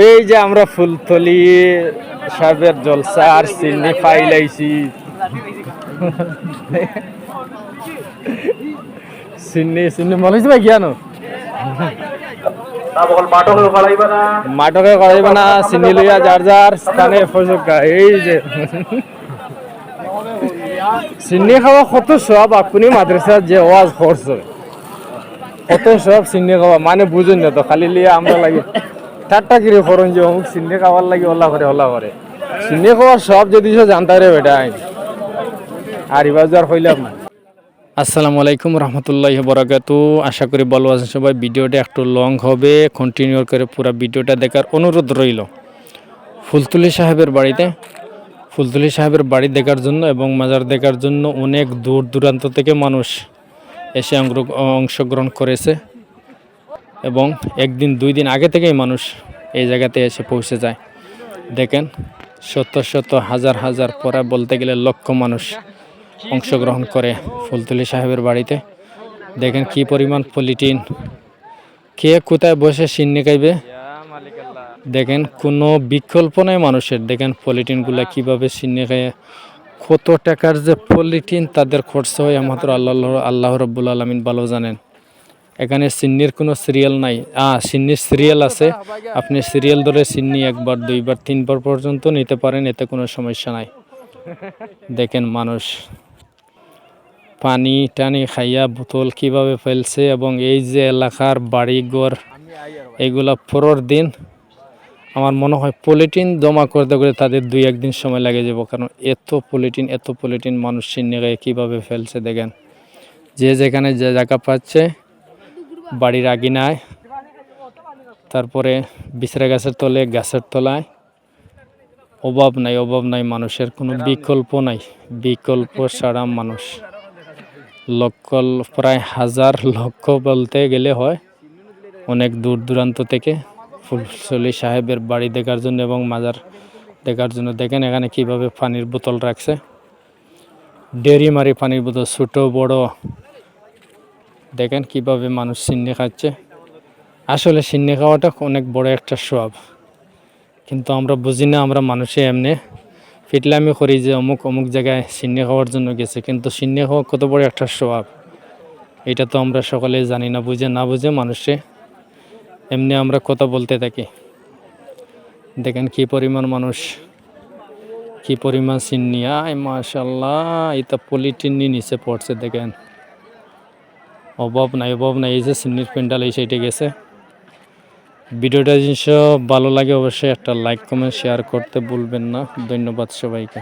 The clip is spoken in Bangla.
এই যে আমরা ফুলতলি সাহেবের জলসা আর চিনি পাইলাইছি চিনি চিনি মনে হয়েছে ভাই কেন মাটকে করাইবা না চিনি লইয়া যার যার স্থানে এই যে চিনি খাওয়া কত সব আপনি মাদ্রাসার যে ওয়াজ করছে কত সব চিনি খাওয়া মানে বুঝুন না তো খালি লিয়া আমরা লাগে ঠাট্টা কিরে করুন যে অমুক চিনি খাওয়ার লাগে ওলা করে চিনি খাওয়া সব যদি জানতে রে বেটা আর এবার যার হইলাম না। আসসালামু আলাইকুম রহমতুল্লাহি বরাকাতু। আশা করি ভালো আছেন সবাই। ভিডিওটা একটু লং হবে, কন্টিনিউ করে পুরো ভিডিওটা দেখার অনুরোধ রইল। ফুলতলি সাহেবের বাড়ি দেখার জন্য এবং মাজার দেখার জন্য অনেক দূর দূরান্ত থেকে মানুষ এসে অংশগ্রহণ করেছে এবং একদিন দুই দিন আগে থেকেই মানুষ এই জায়গাতে এসে পৌঁছে যায়। দেখেন শত শত হাজার হাজার পরে বলতে গেলে লক্ষ মানুষ অংশগ্রহণ করে ফুলতলি সাহেবের বাড়িতে। দেখেন কি পরিমাণ পলিটিন, কে কোথায় বসে সিন্নি খাইবে দেখেন, কোনো বিকল্প নেই মানুষের। দেখেন পলিটিনগুলো কিভাবে সিন্নি খায়, কত টাকার যে পলিটিন তাদের খরচা হয় আমাদের আল্লাহ রব্বুল আলামিন ভালো জানেন। এখানে সিন্নির কোনো সিরিয়াল নাই। সিন্নির সিরিয়াল আছে, আপনি সিরিয়াল ধরে সিন্নি একবার দুইবার তিনবার পর্যন্ত নিতে পারেন, এতে কোনো সমস্যা নাই। দেখেন মানুষ পানি টানি খাইয়া বোতল কিভাবে ফেলছে এবং এই যে এলাকার বাড়িঘর এইগুলা পরের দিন আমার মনে হয় পলিটিন জমা করতে করে তাদের দুই একদিন সময় লাগে যাব, কারণ এত পলিটিন মানুষ সিন্নি খাইয়ে কীভাবে ফেলছে। দেখেন যে যেখানে যে জায়গা পাচ্ছে বাড়ির আগিনায়, তারপরে বিছরা গাছের তলে, গাছের তলায়, অভাব নাই মানুষের, কোনো বিকল্প ছাড়া মানুষ প্রায় হাজার লক্ষ বলতে গেলে হয় অনেক দূর দূরান্ত থেকে ফুলতলি সাহেবের বাড়ি দেখার জন্য এবং মাজার দেখার জন্য। দেখেন এখানে কিভাবে পানির বোতল রাখছে, ডেরি মারি পানির বোতল ছোট বড়। দেখেন কিভাবে মানুষ সিন্নি খাচ্ছে। আসলে সিন্নি খাওয়াটা অনেক বড় একটা স্বভাব, কিন্তু আমরা বুঝি না। আমরা মানুষে এমনি ফিটলামি করি যে অমুক জায়গায় সিন্নি খাওয়ার জন্য গেছে, কিন্তু সিন্নি খাওয়া কত বড় একটা স্বভাব এটা তো আমরা সকলেই জানি না। না বুঝে মানুষে এমনি আমরা কথা বলতে থাকি। দেখেন কি পরিমাণ মানুষ, কি পরিমাণ সিন্নি, মাশাআল্লাহ, এটা পলিটিন নিচে পড়ছে। দেখেন অভাব নাই। এই যে সিন্নির পেন্ডাল এই সাইডে গেছে। ভিডিওটা জিনিস ভালো লাগে অবশ্যই একটা লাইক কমেন্ট শেয়ার করতে ভুলবেন না। ধন্যবাদ সবাইকে।